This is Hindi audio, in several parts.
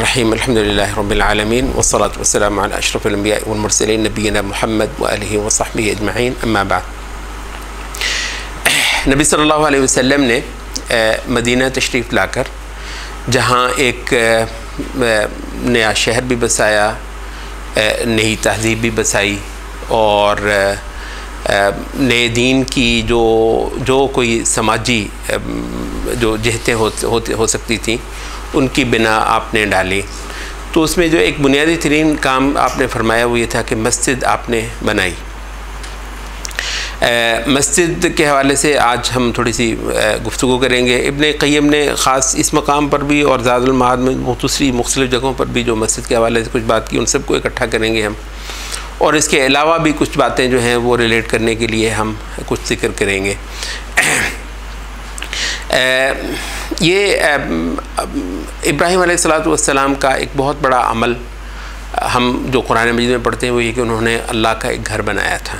बिस्मिल्लाहिर्रहमानिर्रहीम अल्हम्दुलिल्लाहि रब्बिल आलमीन वस्सलातु वस्सलामु अला अशरफिल अंबिया वल मुरसलीन नबीना मुहम्मद व आलिहि व सहबिहि अजमईन अम्मा बाद। नबी सल्लल्लाहु अलैहि वसल्लम ने मदीना तशरीफ़ लाकर जहाँ एक नया शहर भी बसाया, नई तहज़ीब भी बसाई और नए दीन की जो कोई समाजी जो जहतें हो सकती थी उनकी बिना आपने डाली। तो उसमें जो एक बुनियादी तरीन काम आपने फरमाया वो ये था कि मस्जिद आपने बनाई। मस्जिद के हवाले से आज हम थोड़ी सी गुफ्तगू करेंगे। इब्न क़य्यिम ने ख़ास इस मकाम पर भी और ज़ादुल मआद में दूसरी मुख्तलिफ़ जगहों पर भी जो मस्जिद के हवाले से कुछ बात की, उन सबको इकट्ठा करेंगे हम, और इसके अलावा भी कुछ बातें जो हैं वो रिलेट करने के लिए हम कुछ ज़िक्र करेंगे। ये इब्राहीम अलैहिस्सलातु वस्सलाम का एक बहुत बड़ा अमल हम जो कुरान मजीद में पढ़ते हैं वो ये कि उन्होंने अल्लाह का एक घर बनाया था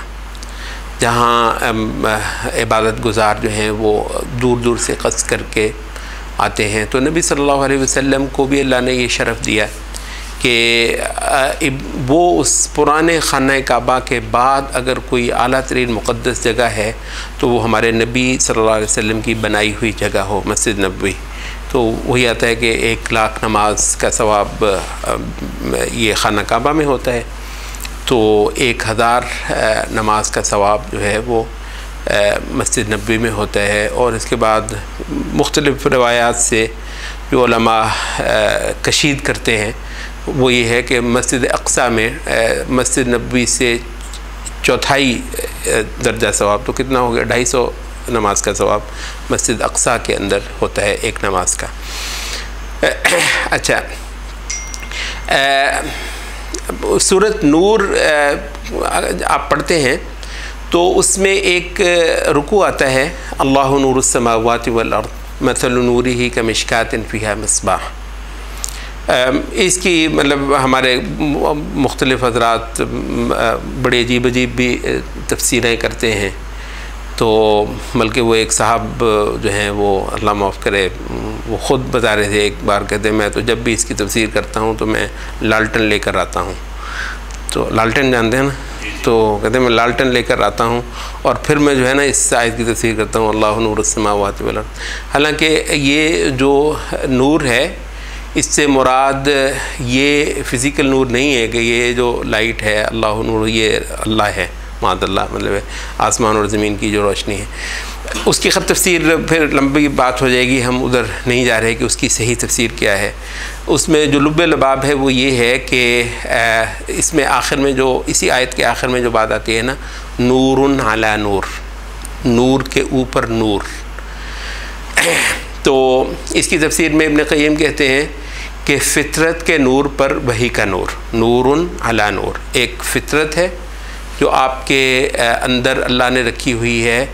जहाँ इबादत गुज़ार जो हैं वो दूर दूर से क़स्द करके आते हैं। तो नबी सल्लल्लाहु अलैहि वसल्लम को भी अल्लाह ने ये शरफ़ दिया कि वो उस पुराने खाना काबा के बाद अगर कोई आला तरीन मुक़द्दस जगह है तो वो हमारे नबी सल्लल्लाहु अलैहि वसल्लम की बनाई हुई जगह हो, मस्जिद नबवी। तो वही आता है कि 1 लाख नमाज का सवाब ये खाना काबा में होता है, तो 1000 नमाज का सवाब जो है वो मस्जिद नबवी में होता है। और इसके बाद मुख्तलिफ़ रवायात से जो उलमा कशीद करते हैं वो ये है कि मस्जिद अक़सा में मस्जिद नबवी से 1/4 दर्जा सवाब, तो कितना हो गया, 250 नमाज का सवाब मस्जिद अक़सा के अंदर होता है एक नमाज का। अच्छा, सूरत नूर आप पढ़ते हैं तो उसमें एक रुकू आता है, अल्लाहु नूरुस समावाति वल अर्द मसलु नूरिही कमिशकातिन फ़ीहा मिस्बाह। इसकी मतलब हमारे मुख्तलिफ़ हज़रात बड़े अजीब अजीब भी तफसीरें करते हैं। तो बल्कि वो एक साहब जो हैं वो अल्लाह माफ़ करे, वो ख़ुद बता रहे थे, एक बार कहते मैं तो जब भी इसकी तफसीर करता हूँ तो मैं लालटन लेकर आता हूँ। तो लालटन जानते हैं ना, तो कहते मैं लालटन लेकर आता हूँ और फिर मैं जो है ना इस आयत की तफसीर करता हूँ, अल्लाहु नूरुस समावाति वल अर्द। हालांकि ये जो नूर है इससे मुराद ये फ़िज़िकल नूर नहीं है कि ये जो लाइट है अल्लाह नूर ये अल्लाह है, मादअल्लाह, मतलब आसमान और ज़मीन की जो रोशनी है। उसकी ख़ैर तफसीर फिर लंबी बात हो जाएगी, हम उधर नहीं जा रहे कि उसकी सही तफसीर क्या है। उसमें जो लुब्बे लबाब है वो ये है कि इसमें आखिर में जो इसी आयत के आखिर में जो बात आती है ना, नूरुन अला नूर, नूर के ऊपर नूर। तो इसकी तफसीर में इब्न क़य्यिम कहते हैं कि फ़ितरत के नूर पर वही का नूर, नूरुन अला नूर, एक फ़ितरत है जो आपके अंदर अल्लाह ने रखी हुई है,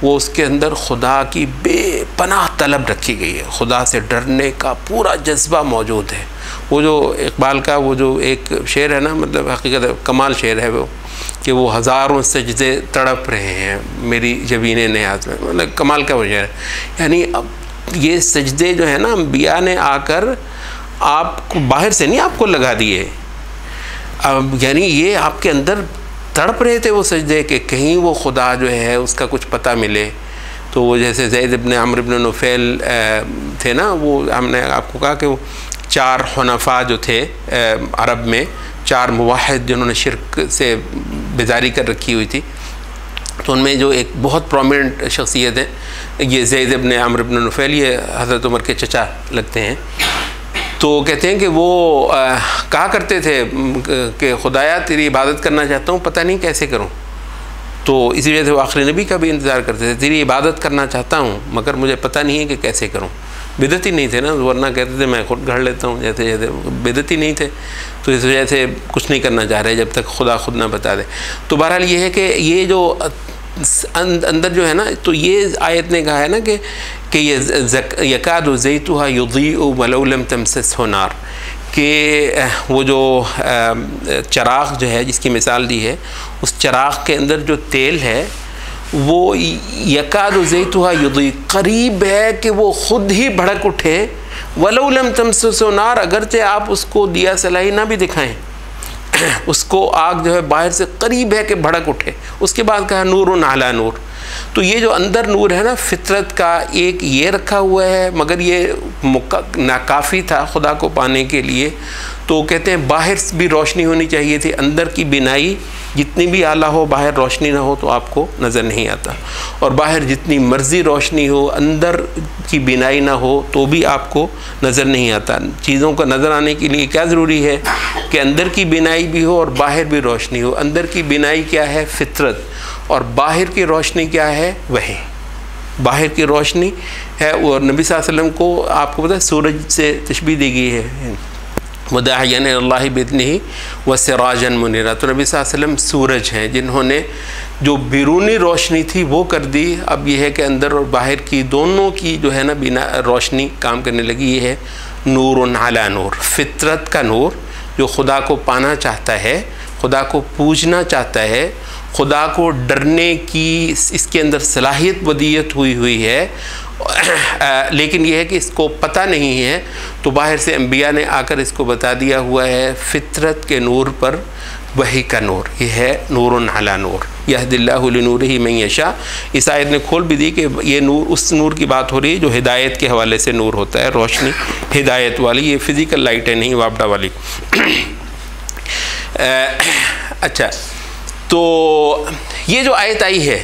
वो उसके अंदर खुदा की बेपनाह तलब रखी गई है, खुदा से डरने का पूरा जज्बा मौजूद है। वो जो इकबाल का वो जो एक शेर है ना, मतलब हकीकत कमाल शेर है वो, कि वो हज़ारों सजदे तड़प रहे हैं मेरी जबीने नियाज़ में, मतलब कमाल का वो शेर है। यानी अब ये सजदे जो है ना अंबिया ने आकर आपको बाहर से नहीं आपको लगा दिए, अब यानी ये आपके अंदर तड़प रहे थे वो सजदे के कहीं वो खुदा जो है उसका कुछ पता मिले। तो वो जैसे ज़ैद इब्न अम्र इब्न नुफ़ैल थे ना, वो हमने आपको कहा कि वो 4 हुनफ़ा जो थे अरब में, 4 मुवाहिद जिन्होंने शिरक से बेजारी कर रखी हुई थी, तो उनमें जो एक बहुत प्रोमिनेंट शख्सियत है ये ज़ैद इब्न अम्र इब्न नुफ़ैल, ये हज़रत उमर के चचा लगते हैं। तो कहते हैं कि वो कहा करते थे कि खुदाया तेरी इबादत करना चाहता हूँ, पता नहीं कैसे करूँ। तो इसी वजह से वो आखिरी नबी का भी इंतज़ार करते थे, तेरी इबादत करना चाहता हूँ मगर मुझे पता नहीं है कि कैसे करूँ। बिदती नहीं थे ना, वरना कहते थे मैं खुद गढ़ लेता हूँ, जैसे जैसे बिदती नहीं थे, तो इस वजह से कुछ नहीं करना चाह रहे जब तक खुदा खुद ना बता दे। तो बहरहाल ये है कि ये जो अंदर जो है ना, तो ये आयत ने कहा है ना कि ये यकादु ज़ैतुहा युज़ीउ वलौ लम तमससहु नार, कि वो जो चिराग जो है जिसकी मिसाल दी है, उस चिराग के अंदर जो तेल है वो यकादु ज़ैतुहा युदी, करीब है कि वो ख़ुद ही भड़क उठे। वलौ लम तमससहु नार, अगरचे आप उसको दिया सलाई ना भी दिखाएं, उसको आग जो है बाहर से करीब है कि भड़क उठे। उसके बाद कहा नूरुन अला नूर। तो ये जो अंदर नूर है ना फितरत का, एक ये रखा हुआ है, मगर ये नाकाफ़ी था खुदा को पाने के लिए। तो कहते हैं बाहर भी रोशनी होनी चाहिए थी, अंदर की बिनाई जितनी भी आला हो, बाहर रोशनी ना हो तो आपको नज़र नहीं आता। और बाहर जितनी मर्ज़ी रोशनी हो, अंदर की बिनाई ना हो तो भी आपको नज़र नहीं आता। चीज़ों का नज़र आने के लिए क्या ज़रूरी है कि अंदर की बिनाई भी हो और बाहर भी रोशनी हो। अंदर की बिनाई क्या है? फितरत। और बाहर की रोशनी क्या है? वही बाहर की रोशनी है। और नबी सल्लल्लाहु अलैहि वसल्लम को आपको पता है सूरज से तशबीह दी गई है, वदाहियन अल्लाह बिइज़्निही व सिराजन मुनीरा। तो नबी सल्लल्लाहु अलैहि वसल्लम सूरज हैं जिन्होंने जो बिरूनी रोशनी थी वो कर दी। अब यह है कि अंदर और बाहर की दोनों की जो है ना बिना रोशनी काम करने लगी। ये है नूरुन अला नूर, फितरत का नूर। जो खुदा को पाना चाहता है, खुदा को पूजना चाहता है, खुदा को डरने की इसके अंदर सलाहियत वदीयत हुई है, लेकिन यह है कि इसको पता नहीं है, तो बाहर से अंबिया ने आकर इसको बता दिया हुआ है। फितरत के नूर पर वही का नूर, यह है नूरुन अला नूर, यहदिल्लाहु लिनूरिही मन यशा। इस आयत ने खोल भी दी कि ये नूर उस नूर की बात हो रही है जो हिदायत के हवाले से नूर होता है, रोशनी हिदायत वाली, ये फ़िज़िकल लाइट है नहीं वापडा वाली। अच्छा, तो ये जो आयत आई है,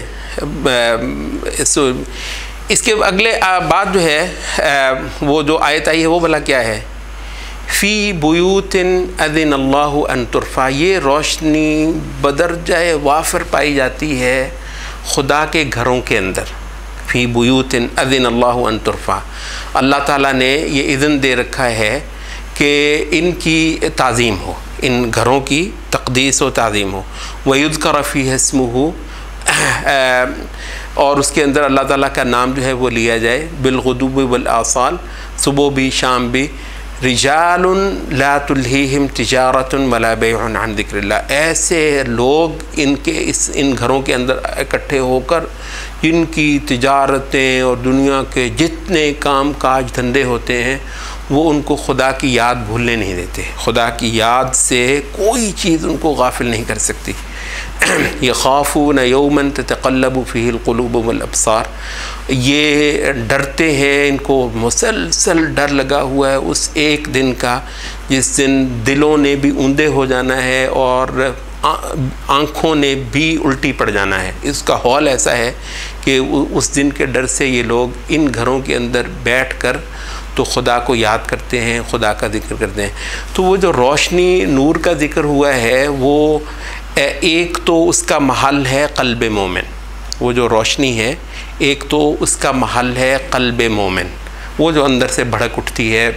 इसके अगले बात जो है वो जो आयत आई है वो भला क्या है? फ़ी बुयूतिन अज़िनल्लाहु अन तुरफ़ा, ये रोशनी बदरजाए वाफ़र पाई जाती है खुदा के घरों के अंदर। फ़ी बुयूतिन अज़िनल्लाहु अन तुरफ़ा, अल्लाह ताला ने ये इज़्न दे रखा है कि इनकी ताज़ीम हो, इन घरों की तक़दीस व ताज़ीम हो। वयुज़कर फ़ीहा इस्मुहु, और उसके अंदर अल्लाह ताला का नाम जो है वो लिया जाए। बिलगुदुव्वि वल आसाल, सुबह भी शाम भी। रिजालुन ला तुल्हीहिम तिजारतुन वला बैउन अन ज़िक्रिल्लाह, ऐसे लोग इन घरों के अंदर इकट्ठे होकर इनकी तिजारतें और दुनिया के जितने काम काज धंधे होते हैं वो उनको खुदा की याद भूलने नहीं देते। खुदा की याद से कोई चीज़ उनको गाफिल नहीं कर सकती। यख़ाफ़ून यौमन ततक़ल्लबु फ़ीहिल क़ुलूबु वल अब्सार, ये डरते हैं, इनको मुसलसल डर लगा हुआ है उस एक दिन का जिस दिन दिलों ने भी ऊंधे हो जाना है और आँखों ने भी उल्टी पड़ जाना है। इसका हौल ऐसा है कि उस दिन के डर से ये लोग इन घरों के अंदर बैठकर तो खुदा को याद करते हैं, खुदा का ज़िक्र करते हैं। तो वो जो रोशनी नूर का ज़िक्र हुआ है वो एक तो उसका महल है क़ल्ब मोमिन, वो जो रोशनी है एक तो उसका महल है क़ल्ब मोमिन, वो जो अंदर से भड़क उठती है,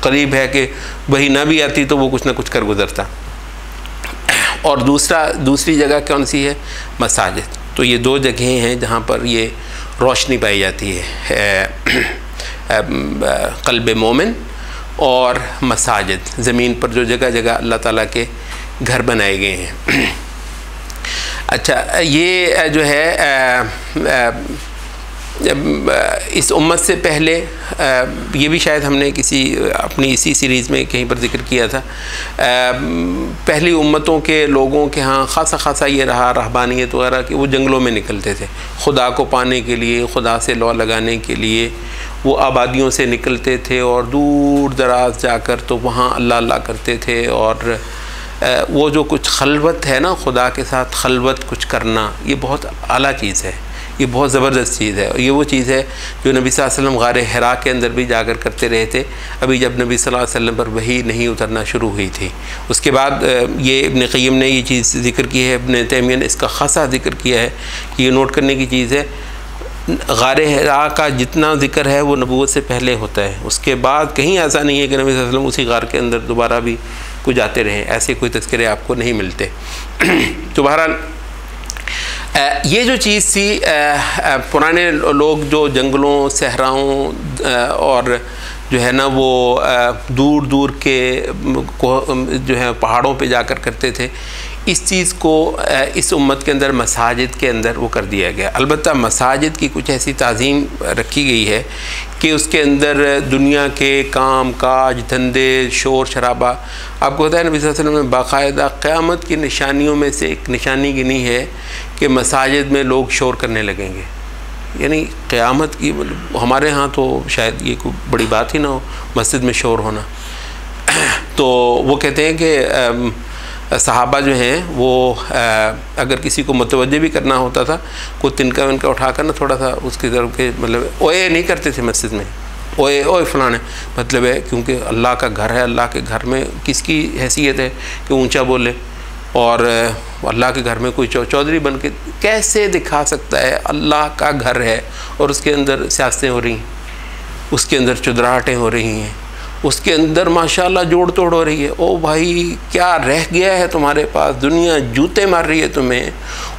करीब है कि वही ना भी आती तो वो कुछ ना कुछ कर गुज़रता। और दूसरी जगह कौन सी है? मसाजिद। तो ये दो जगहें हैं जहाँ पर ये रोशनी पाई जाती है, क़ल्ब मोमिन और मसाजिद, ज़मीन पर जो जगह जगह अल्लाह ताला के घर बनाए गए हैं। अच्छा, ये जो है इस उम्मत से पहले ये भी शायद हमने किसी अपनी इसी सीरीज़ में कहीं पर जिक्र किया था, पहली उम्मतों के लोगों के यहाँ खासा ये रहा रहबानियत वगैरह कि वो जंगलों में निकलते थे खुदा को पाने के लिए, खुदा से लौ लगाने के लिए। वो आबादियों से निकलते थे और दूर दराज जाकर तो वहाँ अल्लाह अल्लाह करते थे। और वो जो कुछ खलवत है ना, खुदा के साथ खलवत कुछ करना, ये बहुत आला चीज़ है, ये बहुत ज़बरदस्त चीज़ है। ये वो चीज़ है जो नबी सल्लल्लाहु अलैहि वसल्लम गारे हिरा के अंदर भी जाकर करते रहे थे, अभी जब नबी सल्लल्लाहु अलैहि वसल्लम पर वही नहीं उतरना शुरू हुई थी। उसके बाद ये इब्न क़य्यिम ने ये चीज़ ज़िक्र की है, इब्न तैमिया ने इसका ख़ासा ज़िक्र किया है कि ये नोट करने की चीज़ है, गारे हिरा का जितना ज़िक्र है वो नबूवत से पहले होता है। उसके बाद कहीं ऐसा नहीं है कि नबी सल्लल्लाहु अलैहि वसल्लम उसी गार के अंदर दोबारा भी कुछ जाते रहें, ऐसे कोई तज़किरे आपको नहीं मिलते। तो बहरहाल ये जो चीज़ थी, पुराने लोग जो जंगलों सहराओं और जो है ना वो दूर दूर के जो है पहाड़ों पे जाकर करते थे, इस चीज़ को इस उम्मत के अंदर मसाजिद के अंदर वो कर दिया गया। अलबत्ता मसाजिद की कुछ ऐसी ताज़ीम रखी गई है कि उसके अंदर दुनिया के काम काज धंधे शोर शराबा, आपको पता है नबी सल्लल्लाहु अलैहि वसल्लम ने बाकायदा क़यामत की निशानियों में से एक निशानी गिनी है कि मसाजिद में लोग शोर करने लगेंगे। यानी क़यामत की, हमारे यहाँ तो शायद ये कोई बड़ी बात ही ना हो मस्जिद में शोर होना। तो वो कहते हैं कि सहाबा जो हैं वो अगर किसी को मुतवज्जे भी करना होता था, कोई तिनका विनका उठाकर ना थोड़ा सा उसकी तरफ के, मतलब ओए नहीं करते थे मस्जिद में, ओए ओए फलाने, मतलब है क्योंकि अल्लाह का घर है, अल्लाह के घर में किसकी हैसियत है कि ऊंचा बोले, और अल्लाह के घर में कोई चौधरी बन के कैसे दिखा सकता है अल्लाह का घर है और उसके अंदर सियासतें हो रही हैं, उसके अंदर चुदराहटें हो रही हैं, उसके अंदर माशाल्लाह जोड़ तोड़ हो रही है। ओ भाई क्या रह गया है तुम्हारे पास, दुनिया जूते मार रही है तुम्हें,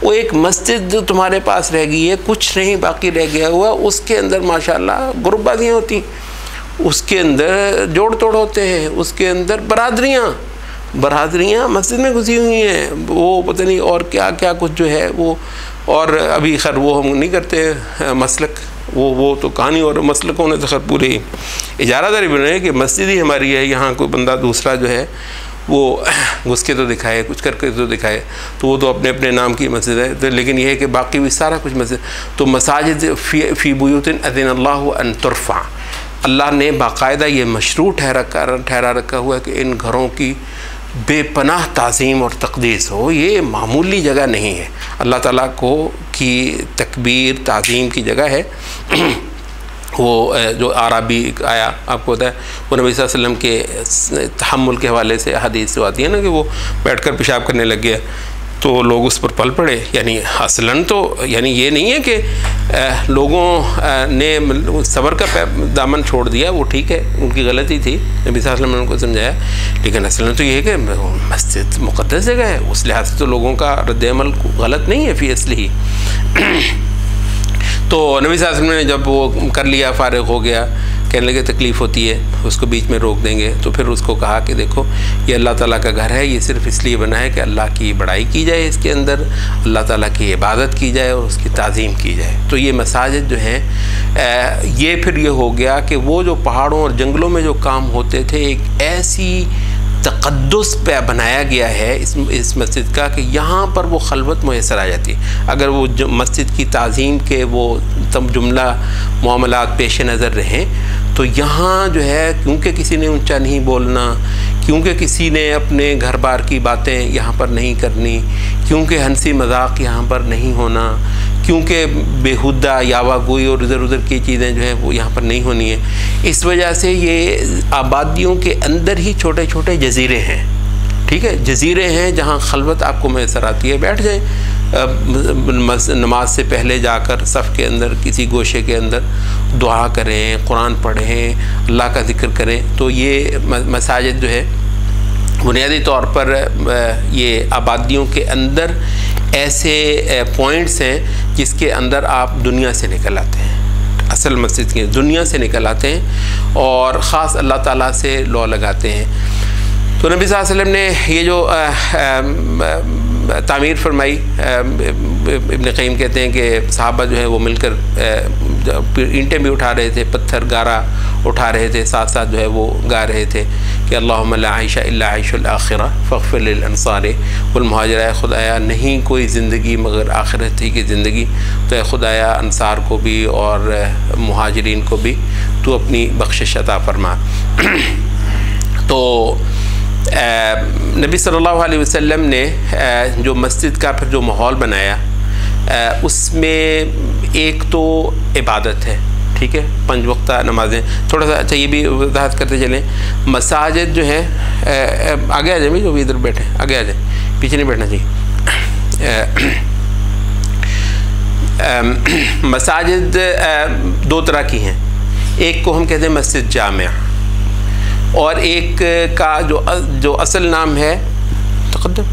वो एक मस्जिद जो तुम्हारे पास रह गई है, कुछ नहीं बाकी रह गया हुआ, उसके अंदर माशाल्लाह ग्रुपबाजियाँ होती, उसके अंदर जोड़ तोड़ होते हैं, उसके अंदर बरादरियाँ मस्जिद में घुसी हुई हैं, वो पता नहीं और क्या क्या कुछ जो है वो। और अभी खैर वो हम नहीं करते मसलक, वो तो कहानी, और मसलकों ने तो खैर पूरे इजारादारी बनाई कि मस्जिद ही हमारी है, यहाँ कोई बंदा दूसरा जो है वो घुस के तो दिखाए, कुछ करके तो दिखाए, तो वो तो अपने अपने नाम की मस्जिद है। तो लेकिन ये है कि बाकी भी सारा कुछ मस्जिद। तो मसाजिद फ़ी बुयूतिन अज़िनल्लाहु अन तुरफ़ा, अल्लाह ने बाकायदा ये मशरू ठहरा रखा हुआ है कि इन घरों की बेपनाह ताज़ीम और तक़दीस हो, ये मामूली जगह नहीं है, अल्लाह ताला को की तकबीर ताज़ीम की जगह है। वो जो आराबी आया आपको पता है, वो नबी सल्लल्लाहु अलैहि वसल्लम के तहम्मुल के हवाले से हदीस जो आती है ना कि वो बैठकर पेशाब करने लग गया, तो लोग उस पर पल पड़े। यानी असलन तो यानी ये नहीं है कि लोगों ने सब्र का दामन छोड़ दिया, वो ठीक है, उनकी गलती थी, नबी सल्लल्लाहु अलैहि वसल्लम ने उनको समझाया, लेकिन असलन तो ये है कि मस्जिद मुक़द्दस जगह है, उस लिहाज से तो लोगों का रद्द-ए-अमल गलत नहीं है फ़ी असली ही। तो नबी सल्लल्लाहु अलैहि वसल्लम ने जब वो कर लिया, फ़ारिग हो गया, कहने लगे तकलीफ़ होती है, उसको बीच में रोक देंगे, तो फिर उसको कहा कि देखो ये अल्लाह ताला का घर है, ये सिर्फ़ इसलिए बना है कि अल्लाह की बड़ाई की जाए, इसके अंदर अल्लाह ताला की इबादत की जाए और उसकी ताज़ीम की जाए। तो ये मसाजिद जो हैं ये फिर ये हो गया कि वो जो पहाड़ों और जंगलों में जो काम होते थे, एक ऐसी तक़द्दुस पे बनाया गया है इस मस्जिद का कि यहाँ पर वो खलवत मैसर आ जाती है। अगर वो मस्जिद की ताज़ीम के वो तब जुमला मामलात पेश नज़र रहें, तो यहाँ जो है क्योंकि किसी ने ऊंचा नहीं बोलना, क्योंकि किसी ने अपने घर बार की बातें यहाँ पर नहीं करनी, क्योंकि हंसी मजाक यहाँ पर नहीं होना, क्योंकि बेहुदा यावागोई और इधर उधर की चीज़ें जो है वो यहाँ पर नहीं होनी है। इस वजह से ये आबादियों के अंदर ही छोटे छोटे जजीरे हैं, ठीक है, जजीरे हैं जहाँ खलवत आपको मैसर आती है। बैठ जाए नमाज से पहले जाकर सफ़ के अंदर किसी गोशे के अंदर दुआ करें, कुरान पढ़ें, अल्लाह का ज़िक्र करें। तो ये मसाजिद जो है बुनियादी तौर पर ये आबादियों के अंदर ऐसे पॉइंट्स हैं जिसके अंदर आप दुनिया से निकल आते हैं, असल मस्जिद की दुनिया से निकल आते हैं और ख़ास अल्लाह ताला से लौ लगाते हैं। तो नबी सल्लल्लाहु अलैहि वसल्लम ने ये जो तामीर फरमाई, इब्न क़य्यिम कहते हैं कि सहाबा जो है वो मिलकर ईंटें भी उठा रहे थे, पत्थर गारा उठा रहे थे, साथ साथ जो है वो गा रहे थे कि अल्लाहुम्मा ला आइशा इल्ला आइशुल आखिरा फ़ग़फ़िर लिल अंसारी वल मुहाजिरा, खुदाया नहीं कोई ज़िंदगी मगर आखिरत ही की ज़िंदगी, तो खुदाया अंसार को भी और मुहाजिरीन को भी तो अपनी बख्शिश अता फरमा। तो नबी सल्लल्लाहु अलैहि वसल्लम ने जो मस्जिद का फिर जो माहौल बनाया, उसमें एक तो इबादत है, ठीक है, 5 वक्ता नमाजें। थोड़ा सा अच्छा ये भी वजाहत करते चलें, मसाजिद जो है आगे आ जाए, जो भी इधर बैठे आगे आ जाए, पीछे नहीं बैठना चाहिए। मसाजिद 2 तरह की हैं, एक को हम कहते हैं मस्जिद जामिया, और एक का जो असल नाम है तक़द्दम,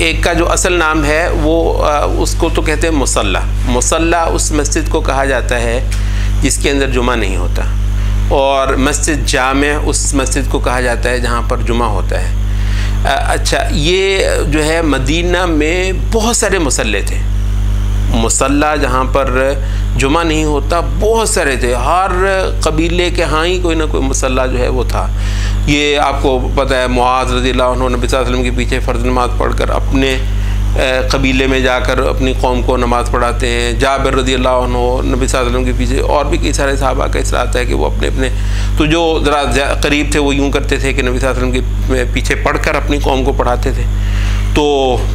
एक का जो असल नाम है वो उसको तो कहते हैं मुसल्ला। मुसल्ला उस मस्जिद को कहा जाता है जिसके अंदर जुमा नहीं होता, और मस्जिद जामे उस मस्जिद को कहा जाता है जहाँ पर जुमा होता है। अच्छा, ये जो है मदीना में बहुत सारे मुसल्ले थे। मुसल्ला जहाँ पर जुमा नहीं होता बहुत सारे थे, हर कबीले के यहाँ ही कोई ना कोई मुसल्ला जो है वो था। ये आपको पता है मुआज़ रज़ियल्लाहु अन्हु नबी सल्लल्लाहु अलैहि वसल्लम के पीछे फ़र्ज़ नमाज़ पढ़कर अपने कबीले में जाकर अपनी कौम को नमाज़ पढ़ाते हैं। जाबिर रज़ियल्लाहु अन्हु नबी सल्लल्लाहु अलैहि वसल्लम के पीछे, और भी कई सारे सहाबा का इसरा आता है कि वो अपने अपने तो जो ज़रा करीब थे वो यूँ करते थे कि नबी सल्लल्लाहु अलैहि वसल्लम के पीछे पढ़कर अपनी कौम को पढ़ाते थे। तो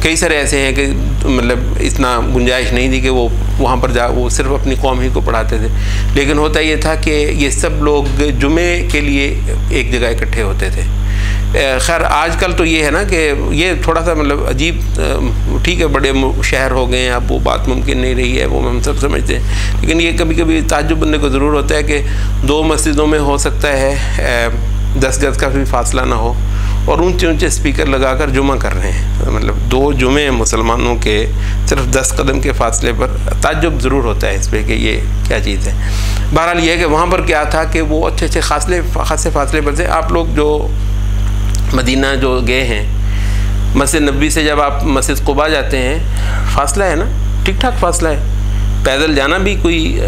कई सारे ऐसे हैं कि मतलब इतना गुंजाइश नहीं थी कि वो वहाँ पर वो सिर्फ अपनी कौम ही को पढ़ाते थे। लेकिन होता ये था कि ये सब लोग जुमे के लिए एक जगह इकट्ठे होते थे। खैर आजकल तो ये है ना कि ये थोड़ा सा मतलब अजीब, ठीक है बड़े शहर हो गए हैं, अब वो बात मुमकिन नहीं रही है, वो हम सब समझते हैं। लेकिन ये कभी कभी ताज्जुब बनने को ज़रूर होता है कि दो मस्जिदों में हो सकता है 10 गज का भी फासला ना हो और ऊंचे ऊंचे स्पीकर लगाकर जुमा कर रहे हैं। मतलब 2 जुमे मुसलमानों के सिर्फ 10 कदम के फासले पर, ताज्जुब ज़रूर होता है इस पर कि ये क्या चीज़ है। बहरहाल ये है कि वहाँ पर क्या था कि वो अच्छे अच्छे खासे फासले पर से। आप लोग जो मदीना जो गए हैं, मस्जिद नबी से जब आप मस्जिद कुबा जाते हैं, फासला है ना, ठीक ठाक फासला है। पैदल जाना भी कोई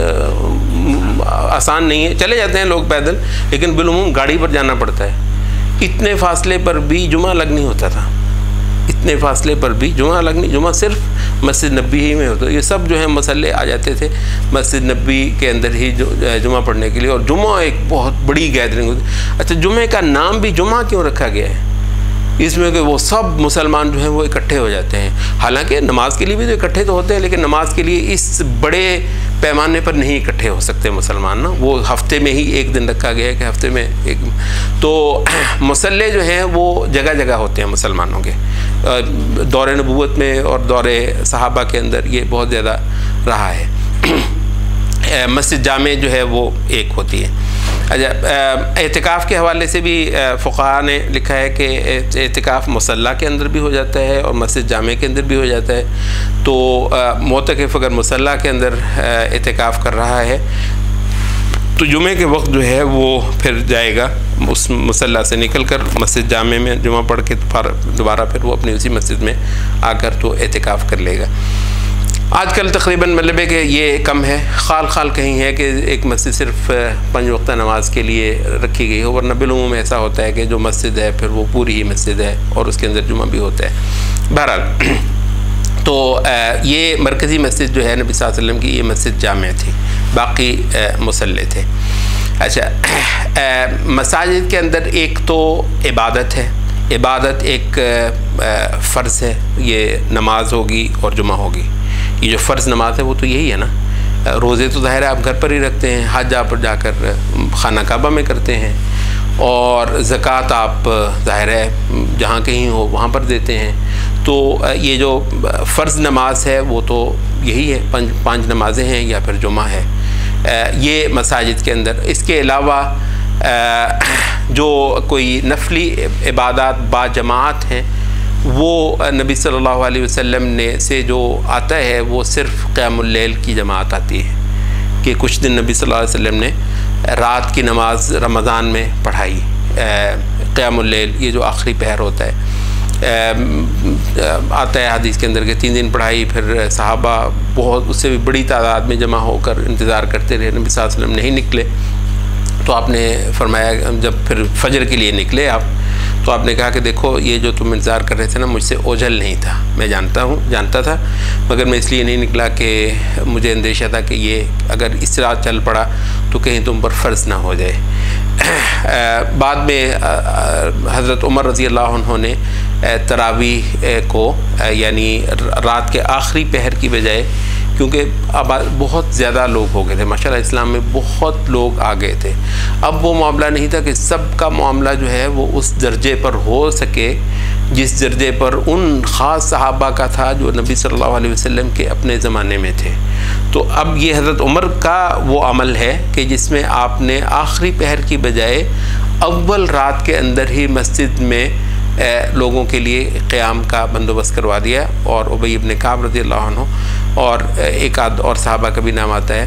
आसान नहीं है, चले जाते हैं लोग पैदल, लेकिन बिलुमूम गाड़ी पर जाना पड़ता है। इतने फासले पर भी जुमा अलग नहीं होता था, इतने फासले पर भी जुमा अलग नहीं, जुमा सिर्फ मस्जिद नबी ही में होता। ये सब जो है मसल्ले आ जाते थे मस्जिद नबी के अंदर ही जुमा पढ़ने के लिए, और जुमा एक बहुत बड़ी गैदरिंग होती। अच्छा, जुमे का नाम भी जुमा क्यों रखा गया है? इसमें कि वो सब मुसलमान जो हैं वो इकट्ठे हो जाते हैं। हालांकि नमाज के लिए भी तो इकट्ठे तो होते हैं, लेकिन नमाज के लिए इस बड़े पैमाने पर नहीं इकट्ठे हो सकते मुसलमान ना। वो हफ्ते में ही एक दिन रखा गया है कि हफ्ते में एक, तो मुसल्ले जो हैं वो जगह जगह होते हैं मुसलमानों के। दौरे नबूवत में और दौरे सहाबा के अंदर ये बहुत ज़्यादा रहा है। मस्जिद जामे जो है वो एक होती है। अच्छा, एतिकाफ़ के हवाले से भी फ़ुक़हा ने लिखा है कि एतिकाफ़ मुसल्ला के अंदर भी हो जाता है और मस्जिद जामे के अंदर भी हो जाता है। तो मोतकिफ़ अगर मुसल्ला के अंदर एतिकाफ़ कर रहा है तो जुमे के वक्त जो है वो फिर जाएगा उस मुसल्ला से निकल कर मस्जिद जामे में जुमा पढ़ के दोबारा फिर वो अपनी उसी मस्जिद में आकर तो एतिकाफ़ कर लेगा। आजकल तकरीबन मतलब है कि ये कम है, खाल कहीं है कि एक मस्जिद सिर्फ 5 वक्त नमाज के लिए रखी गई हो, वरना बिलुमूम ऐसा होता है कि जो मस्जिद है फिर वो पूरी ही मस्जिद है और उसके अंदर जुमा भी होता है। बहरहाल तो ये मरकज़ी मस्जिद जो है नबी सल्लल्लाहु अलैहि वसल्लम की, ये मस्जिद जामे थी, बाकी मुसल्ले थे। अच्छा, मसाजिद के अंदर एक तो इबादत है, इबादत एक फ़र्ज़ है, ये नमाज होगी और जुमा होगी। ये जो फ़र्ज़ नमाज है वो तो यही है ना। रोज़े तो ज़ाहिर है आप घर पर ही रखते हैं, हज आप जाकर खाना काबा में करते हैं, और ज़कात आप ज़ाहिर है जहाँ कहीं हो वहाँ पर देते हैं। तो ये जो फ़र्ज़ नमाज है वो तो यही है, 5 नमाज़ें हैं या फिर जुमा है ये मसाजिद के अंदर। इसके अलावा जो कोई नफली इबादत बाजमात हैं वो नबी सल्लल्लाहु अलैहि वसल्लम ने से जो आता है वो सिर्फ़ क़यामुल लैल की जमात आती है कि कुछ दिन नबी सल्लल्लाहु अलैहि वसल्लम ने रात की नमाज रमज़ान में पढ़ाई। क़यामुल लैल ये जो आखिरी पहर होता है आता है हदीस के अंदर के 3 दिन पढ़ाई, फिर सहाबा बहुत उससे भी बड़ी तादाद में जमा होकर इंतज़ार करते रहे, नबी सल्लल्लाहु अलैहि वसल्लम नहीं निकले। तो आपने फरमाया, जब फिर फजर के लिए निकले आप, तो आपने कहा कि देखो ये जो तुम इंतज़ार कर रहे थे ना, मुझसे ओझल नहीं था, मैं जानता था, मगर मैं इसलिए नहीं निकला कि मुझे अंदेशा था कि ये अगर इस रात चल पड़ा तो कहीं तुम पर फ़र्ज़ ना हो जाए। बाद में हज़रत उमर रज़ियल्लाहु अन्हु ने तरावीह को यानी रात के आखिरी पहर की बजाय, क्योंकि अब बहुत ज़्यादा लोग हो गए थे माशाल्लाह, इस्लाम में बहुत लोग आ गए थे, अब वो मामला नहीं था कि सबका मामला जो है वो उस दर्जे पर हो सके जिस दर्जे पर उन ख़ास सहाबा का था जो नबी सल्लल्लाहु अलैहि वसल्लम के अपने ज़माने में थे। तो अब ये हज़रत उमर का वो अमल है कि जिसमें आपने आखिरी पहर की बजाय अव्वल रात के अंदर ही मस्जिद में लोगों के लिए क़याम का बंदोबस्त करवा दिया, और उबई इब्न काब रज़ियल्लाहु अन्हु और एक आध और सहाबा का भी नाम आता है,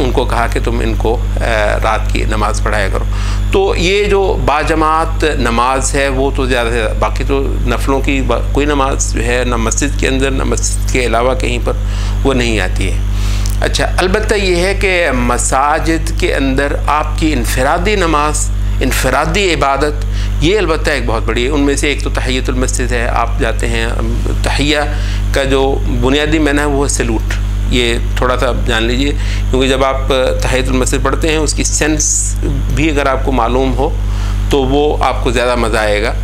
उनको कहा कि तुम इनको रात की नमाज़ पढ़ाया करो। तो ये जो बाजमात नमाज है वो तो ज़्यादा से बाकी तो नफलों की कोई नमाज जो है ना मस्जिद के अंदर ना मस्जिद के अलावा कहीं पर वो नहीं आती है। अच्छा, अलबत्ता ये है कि मसाजिद के अंदर आपकी इनफरादी नमाज, इनफरादी इबादत, ये अलबत्ता एक बहुत बड़ी है। उनमें से एक तो तहियतुल मस्जिद है। आप जाते हैं, तहिया का जो बुनियादी माना है वो है सलूट। ये थोड़ा सा जान लीजिए, क्योंकि जब आप तहियतुल मस्जिद पढ़ते हैं उसकी सेंस भी अगर आपको मालूम हो तो वो आपको ज़्यादा मज़ा आएगा।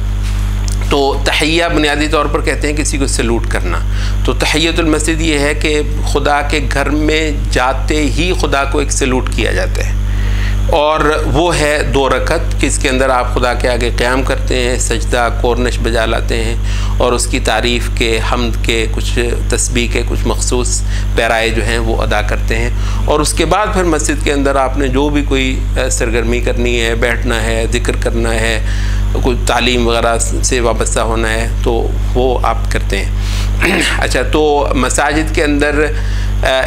तो तहिया बुनियादी तौर पर कहते हैं किसी को सलूट करना। तो तहियतुल मस्जिद ये है कि खुदा के घर में जाते ही खुदा को एक सलूट किया जाता है, और वो है 2 रकत कि इसके अंदर आप खुदा के आगे क़याम करते हैं, सजदा कोरनिश बजा लाते हैं और उसकी तारीफ़ के, हम्द के, कुछ तस्बीह के कुछ मखसूस पैराए जो हैं वो अदा करते हैं। और उसके बाद फिर मस्जिद के अंदर आपने जो भी कोई सरगर्मी करनी है, बैठना है, ज़िक्र करना है, कुछ तालीम वगैरह से वाबस्ता होना है, तो वो आप करते हैं। अच्छा, तो मसाजिद के अंदर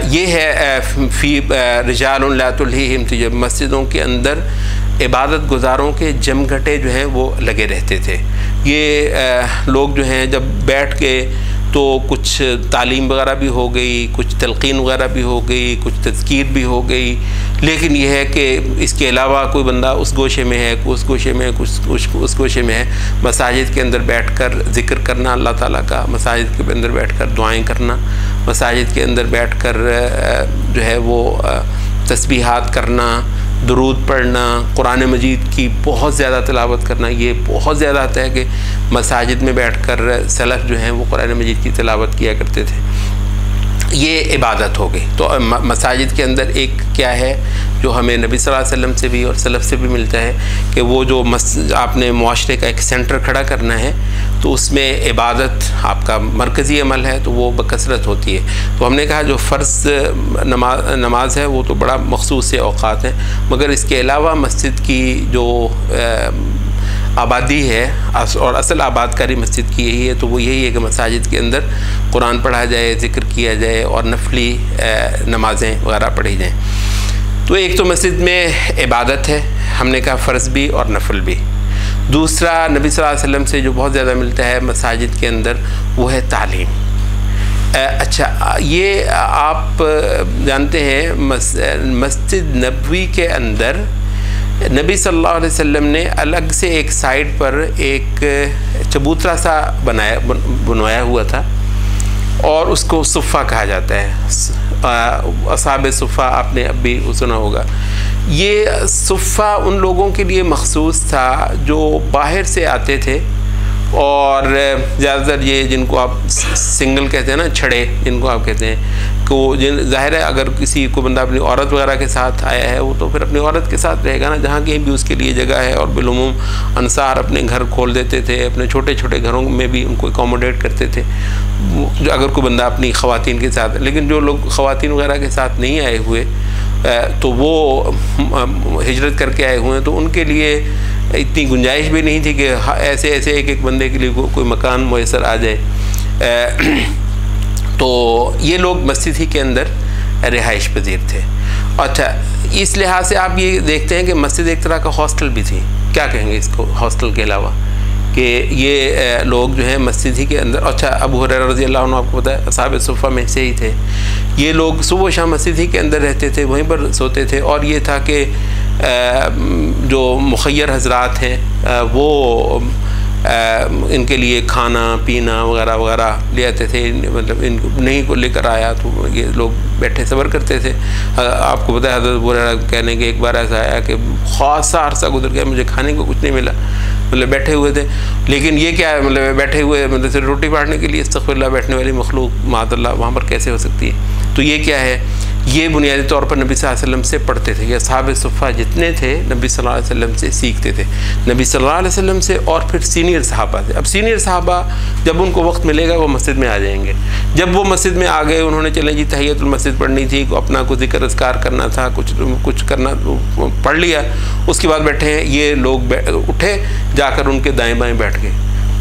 ये है फ़ी रिजालुन ला तुल्हीहिम तिजारत, मस्जिदों के अंदर इबादत गुजारों के जमघटे जो हैं वो लगे रहते थे। ये लोग जो हैं जब बैठ के तो कुछ तालीम वगैरह भी हो गई, कुछ तलक़ीन वगैरह भी हो गई, कुछ तज़कीर भी हो गई, लेकिन यह है कि इसके अलावा कोई बंदा उस गोशे में है, उस गोशे में, कुछ उस गोशे में है। मसाजिद के अंदर बैठकर ज़िक्र करना अल्लाह ताला का, मसाजिद के अंदर बैठकर दुआएं करना, मसाजिद के अंदर बैठकर जो है वो तस्बीहात करना, दुरूद पढ़ना, कुरान मजीद की बहुत ज़्यादा तिलावत करना। ये बहुत ज़्यादा आता है कि मसाजिद में बैठकर सलफ़ जो हैं वो कुरान मजीद की तिलावत किया करते थे। ये इबादत हो गई। तो मसाजिद के अंदर एक क्या है जो हमें नबी सल्लल्लाहु अलैहि वसल्लम से भी और सलफ़ से भी मिलता है कि वो जो आपने मुआशरे का एक सेंटर खड़ा करना है तो उसमें इबादत आपका मरकज़ी अमल है, तो वो बकसरत होती है। तो हमने कहा जो फ़र्ज़ नमाज है वो तो बड़ा मखसूस से औक़ात हैं, मगर इसके अलावा मस्जिद की जो आबादी है और असल आबादकारी मस्जिद की यही है, तो वो यही है कि मसाजिद के अंदर कुरान पढ़ा जाए, ज़िक्र किया जाए और नफली नमाज़ें वगैरह पढ़ी जाएँ। तो एक तो मस्जिद में इबादत है, हमने कहा फ़र्ज़ भी और नफल भी। दूसरा नबी सल्लल्लाहु अलैहि वसल्लम से जो बहुत ज़्यादा मिलता है मसाजिद के अंदर वो है तालीम। अच्छा, ये आप जानते हैं मस्जिद नबवी के अंदर नबी सल्लल्लाहु अलैहि वसल्लम ने अलग से एक साइड पर एक चबूतरा सा बनवाया हुआ था और उसको सुफ़ा कहा जाता है। असहाबे सुफ़ा आपने अब भी सुना होगा। ये सुफ़ा उन लोगों के लिए मखसूस था जो बाहर से आते थे और ज़्यादातर ये जिनको आप सिंगल कहते हैं ना, छड़े जिनको आप कहते हैं, को ज़ाहिर है अगर किसी को बंदा अपनी औरत वगैरह के साथ आया है वो तो फिर अपनी औरत के साथ रहेगा ना, जहाँ कहीं भी उसके लिए जगह है। और बिलुमूम अंसार अपने घर खोल देते थे, अपने छोटे छोटे घरों में भी उनको अकोमोडेट करते थे जो अगर कोई बंदा अपनी ख़वातीन के साथ। लेकिन जो लोग ख़वातीन वगैरह के साथ नहीं आए हुए तो वो हिजरत करके आए हुए हैं, तो उनके लिए इतनी गुंजाइश भी नहीं थी कि ऐसे ऐसे एक बंदे के लिए कोई मकान मुयसर आ जाए। तो ये लोग मस्जिद ही के अंदर रिहाइश पजीर थे। अच्छा, इस लिहाज से आप ये देखते हैं कि मस्जिद एक तरह का हॉस्टल भी थी। क्या कहेंगे इसको हॉस्टल के अलावा, कि ये लोग जो हैं मस्जिद ही के अंदर। अच्छा, अबू हुरैरा रज़ी अल्लाह अन्हु आपको पता है असहाबे सुफ़ा में से ही थे। ये लोग सुबह शाम मस्जिद ही के अंदर रहते थे, वहीं पर सोते थे। और ये था कि जो मुखय्यर हजरात हैं वो इनके लिए खाना पीना वगैरह वगैरह ले आते थे। मतलब इनको नहीं को लेकर आया तो ये लोग बैठे सब्र करते थे। आपको पता है हज़रत अबू हुरैरा कहने के एक बार ऐसा आया कि ख़ासा अरसा गुजर गया, मुझे खाने को कुछ नहीं मिला, मतलब बैठे हुए थे। लेकिन ये क्या है, मतलब बैठे हुए मतलब सिर्फ रोटी बांटने के लिए अस्तग़फ़िरुल्लाह बैठने वाली मखलूक माअज़ल्लाह वहाँ पर कैसे हो सकती है। तो ये क्या है, ये बुनियादी तौर पर नबी सल्लल्लाहु अलैहि वसल्लम से पढ़ते थे। ये असहाबे सुफ़ा जितने थे नबी सल्लल्लाहु अलैहि वसल्लम से सीखते थे, नबी सल्लल्लाहु अलैहि वसल्लम से और फिर सीनियर सहाबा से। अब सीनियर सहाबा जब उनको वक्त मिलेगा वो मस्जिद में आ जाएंगे। जब वो मस्जिद में आ गए, उन्होंने चले जी तहियतुल मस्जिद पढ़नी थी, अपना कुछ ज़िक्र अज़कार करना था, कुछ करना पढ़ लिया, उसके बाद बैठे हैं। ये लोग उठे, जाकर उनके दाएँ बाएँ बैठ गए।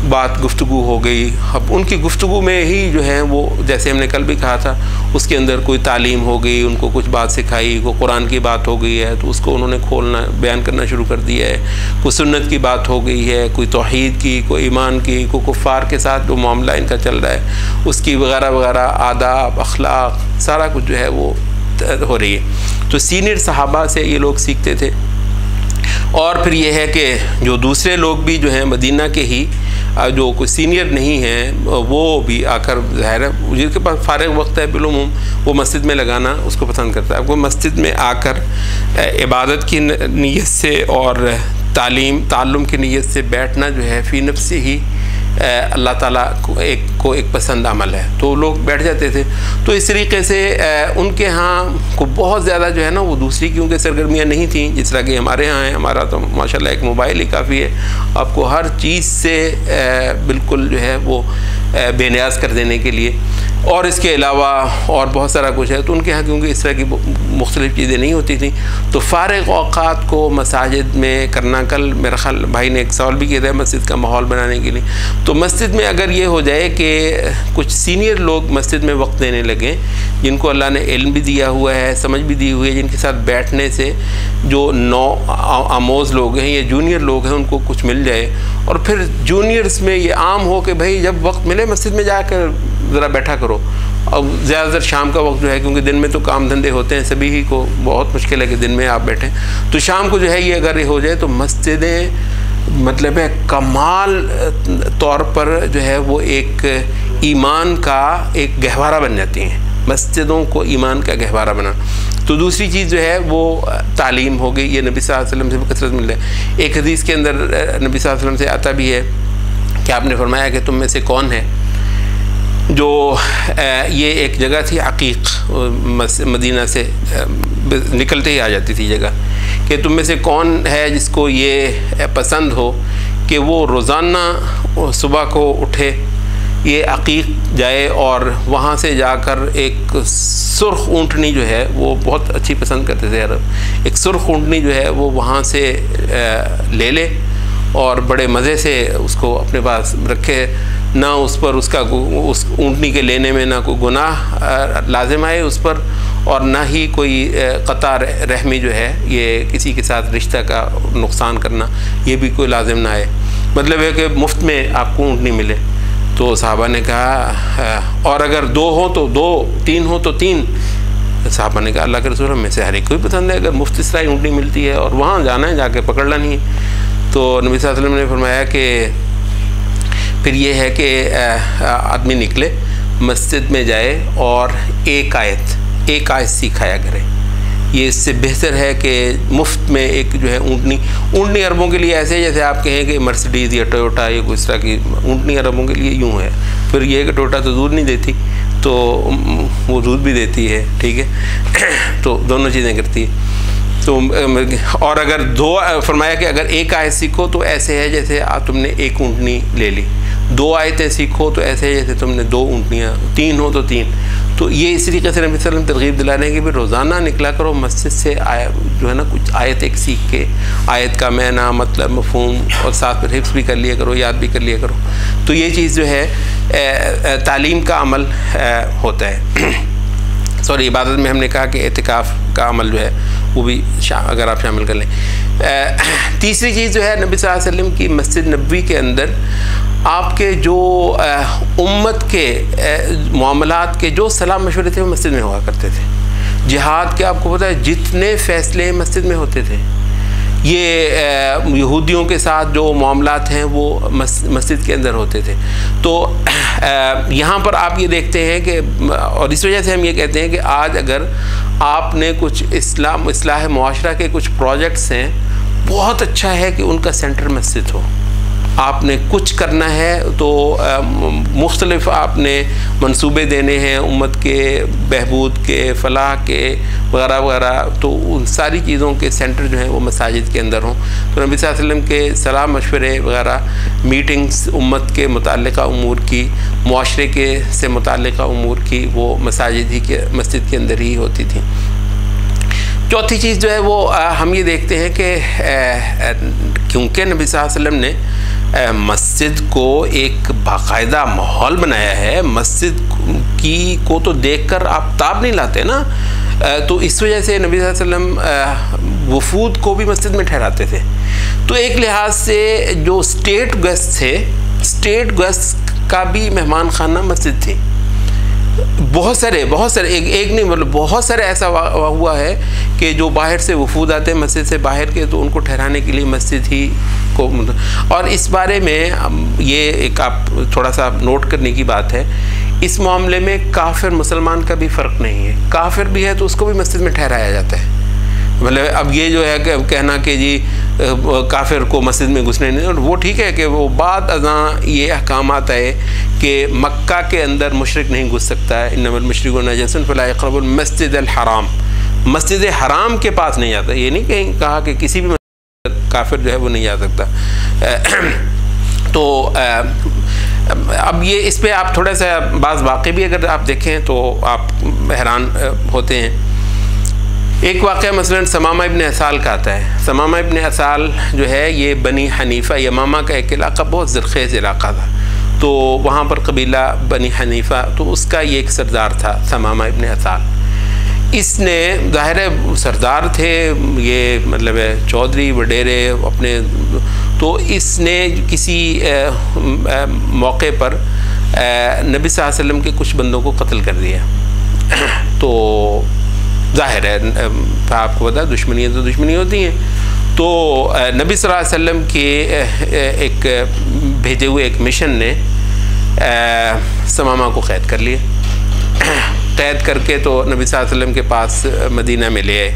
बात गुफ्तगू हो गई। अब उनकी गुफ्तगू में ही जो है वो, जैसे हमने कल भी कहा था, उसके अंदर कोई तालीम हो गई, उनको कुछ बात सिखाई, को कुरान की बात हो गई है तो उसको उन्होंने खोलना बयान करना शुरू कर दिया है। कोई सुन्नत की बात हो गई है, कोई तौहीद की, कोई ईमान की, कोई कुफ़ार के साथ जो मामला इनका चल रहा है उसकी वगैरह वगैरह, आदाब, अखलाक, सारा कुछ जो है वो हो रही है। तो सीनियर सहाबा से ये लोग सीखते थे। और फिर ये है कि जो दूसरे लोग भी जो हैं मदीना के ही, जो कोई सीनियर नहीं हैं, वो भी आकर, ज़ाहिर है जिनके पास फ़ारिग वक्त है बिलुमूम, वो मस्जिद में लगाना उसको पसंद करता है। वो मस्जिद में आकर इबादत की नीयत से और ताल्लुम की नीयत से बैठना जो है फ़ी नफ्सी ही अल्लाह ताला को एक पसंद अमल है, तो लोग बैठ जाते थे। तो इस तरीके से उनके यहाँ को बहुत ज़्यादा जो है ना वो दूसरी क्योंकि सरगर्मियाँ नहीं थी जिस तरह की हमारे यहाँ है। हमारा तो माशाल्लाह एक मोबाइल ही काफ़ी है आपको हर चीज़ से बिल्कुल जो है वो बेनियाज कर देने के लिए, और इसके अलावा और बहुत सारा कुछ है। तो उनके यहाँ क्योंकि इस तरह की मुख्तलिफ़ चीज़ें नहीं होती थी, तो फ़ारिग औक़ात को मसाजिद में करना, कल मेरा ख़्याल भाई ने एक सवाल भी किया था मस्जिद का माहौल बनाने के लिए। तो मस्जिद में अगर ये हो जाए कि कुछ सीनियर लोग मस्जिद में वक्त देने लगें, जिनको अल्लाह ने इल्म भी दिया हुआ है, समझ भी दी हुई है, जिनके साथ बैठने से जो आमोज़ लोग हैं या जूनियर लोग हैं उनको कुछ मिल जाए, और फिर जूनियर्स में ये आम हो कि भाई जब वक्त मिले मस्जिद में जाकर ज़रा बैठा करो। अब ज़्यादातर शाम का वक्त जो है, क्योंकि दिन में तो काम धंधे होते हैं सभी ही को, बहुत मुश्किल है कि दिन में आप बैठें, तो शाम को जो है ये अगर ये हो जाए तो मस्जिदें मतलब है कमाल तौर पर जो है वो एक ईमान का एक गहवारा बन जाती हैं। मस्जिदों को ईमान का गहवारा बना। तो दूसरी चीज़ जो है वो तालीम हो गई, ये नबी सल्लल्लाहु अलैहि वसल्लम से कसरत मिल रहा है। एक हदीस के अंदर नबी सल्लल्लाहु अलैहि वसल्लम से आता भी है कि आपने फरमाया कि तुम में से कौन है जो ये एक जगह थी अकीक़, मदीना से निकलते ही आ जाती थी जगह, कि तुम में से कौन है जिसको ये पसंद हो कि वो रोज़ाना सुबह को उठे, ये अकीक़ जाए और वहाँ से जाकर एक सुर्ख ऊँटनी जो है वो बहुत अच्छी पसंद करते थे अरब, एक सुर्ख ऊँटनी जो है वो वहाँ से ले ले और बड़े मज़े से उसको अपने पास रखे, ना उस पर उसका उस ऊँटनी के लेने में ना कोई गुनाह लाजिम आए उस पर, और ना ही कोई क़ता रहमी जो है ये किसी के साथ रिश्ता का नुकसान करना ये भी कोई लाजिम ना आए। मतलब है कि मुफ्त में आपको ऊँटनी मिले। तो साहबा ने कहा और अगर 2 हो तो 2, 3 हो तो 3। साहबा ने कहा अल्लाह के रसूल में से हर एक को पसंद है, अगर मुफ्त इस तरह ऊँटनी मिलती है और वहाँ जाना है जाके पकड़ना नहीं है। तो नबी सल्लल्लाहु अलैहि वसल्लम ने फरमाया कि फिर ये है कि आदमी निकले मस्जिद में जाए और एक आयत सिखाया करे। ये इससे बेहतर है कि मुफ्त में एक जो है ऊँटनी अरबों के लिए ऐसे जैसे आप कहें कि मर्सिडीज़ या टोयोटा या कोई इस तरह की ऊँटनी अरबों के लिए यूँ है। फिर ये कि टोयोटा तो दूध नहीं देती, तो वो दूध भी देती है, ठीक है, तो दोनों चीज़ें करती है। तो और अगर 2 फरमाया कि अगर एक आयत सीखो तो ऐसे है जैसे तुमने एक ऊँटनी ले ली, 2 आयतें सीखो तो ऐसे है जैसे तुमने 2 ऊँटनियाँ, 3 हो तो 3। तो ये इस तरीके से नबी सल्लल्लाहु अलैहि वसल्लम तरगीब दिला रहे हैं कि फिर रोज़ाना निकला करो मस्जिद से जो है ना कुछ आयत एक सीख के, आयत का माना मतलब मफ़हूम और साथ में हिफ्ज़ भी कर लिया करो, याद भी कर लिया करो। तो ये चीज़ जो है तालीम का अमल होता है। सॉरी, इबादत में हमने कहा कि एतिकाफ़ का अमल जो है वो भी अगर आप शामिल कर लें। तीसरी चीज़ जो है नबी सल्लल्लाहु अलैहि वसल्लम की मस्जिद नबवी के अंदर आपके जो उम्मत के मामलात के जो सलाह मशवरे थे वो मस्जिद में हुआ करते थे। जिहाद के आपको पता है जितने फ़ैसले मस्जिद में होते थे, ये यहूदियों के साथ जो मामलात हैं वो मस्जिद के अंदर होते थे। तो यहाँ पर आप ये देखते हैं कि और इस वजह से हम ये कहते हैं कि आज अगर आपने कुछ इस्लाह मुआशरा के कुछ प्रोजेक्ट्स हैं, बहुत अच्छा है कि उनका सेंटर मस्जिद हो। आपने कुछ करना है तो मुख्तलिफ़ आपने मंसूबे देने हैं उम्मत के बहबूद के, फ़लाह के वगैरह वगैरह, तो उन सारी चीज़ों के सेंटर जो हैं वो मसाजिद के अंदर हों। तो नबी सल्लल्लाहु अलैहि वसल्लम के सलाह मशवरे वगैरह मीटिंग्स उम्मत के मुताल्लिक़ा उमूर की, मुआशरे के से मुताल्लिक़ा उमूर की, वो मस्जिद के अंदर ही होती थी। चौथी चीज़ जो है वो हम ये देखते हैं कि क्योंकि नबी सल्लल्लाहु अलैहि वसल्लम ने मस्जिद को एक बाकायदा माहौल बनाया है। मस्जिद की को तो देखकर आप ताब नहीं लाते ना। तो इस वजह से नबी सल्लल्लाहु अलैहि वसल्लम वफूद को भी मस्जिद में ठहराते थे। तो एक लिहाज से जो स्टेट गेस्ट थे, स्टेट गेस्ट का भी मेहमान खाना मस्जिद थी। बहुत सारे एक नहीं मतलब बहुत सारे ऐसा हुआ है कि जो बाहर से वफूद आते हैं मस्जिद से बाहर के, तो उनको ठहराने के लिए मस्जिद ही को। और इस बारे में ये एक आप थोड़ा सा नोट करने की बात है, इस मामले में काफिर मुसलमान का भी फ़र्क नहीं है। काफिर भी है तो उसको भी मस्जिद में ठहराया जाता है। मतलब अब ये जो है कि कहना कि जी काफिर को मस्जिद में घुसने नहीं, और वो ठीक है कि वो बाद अज़ां ये अहकाम आता है कि मक्का के अंदर मुशरिक नहीं घुस सकता है। इन्नमल मुशरिकून नजसून फला यक़रबुल मस्जिदल हराम, मस्जिद हराम के पास नहीं जाता। ये नहीं कहीं कहा कि किसी भी काफिर जो है वो नहीं जा सकता। तो अब ये इस पे आप थोड़ा सा बाज़ वाक़े भी अगर आप देखें तो आप हैरान होते हैं। एक वाक़या मसलन समामा इब्न असाल का आता है। समामा इब्न असाल जो है ये बनी हनीफ़ा यमामा का एक इलाका, बहुत ज़रख़ेज़ इलाका था। तो वहाँ पर कबीला बनी हनीफ़ा, तो उसका ये एक सरदार था समामा इब्न असाल। इसने ज़ाहिर है सरदार थे ये, मतलब चौधरी वडेरे अपने, तो इसने किसी मौके पर नबी सल्लल्लाहु अलैहि वसल्लम के कुछ बंदों को कत्ल कर दिया। तो ज़ाहिर है आपको पता है दुश्मनी तो दुश्मनी होती हैं। तो नबी सल्लल्लाहु अलैहि वसल्लम के एक भेजे हुए एक मिशन ने समामा को क़ैद कर लिया। क़ैद करके तो नबी सल्लल्लाहु अलैहि वसल्लम के पास मदीना में ले आए।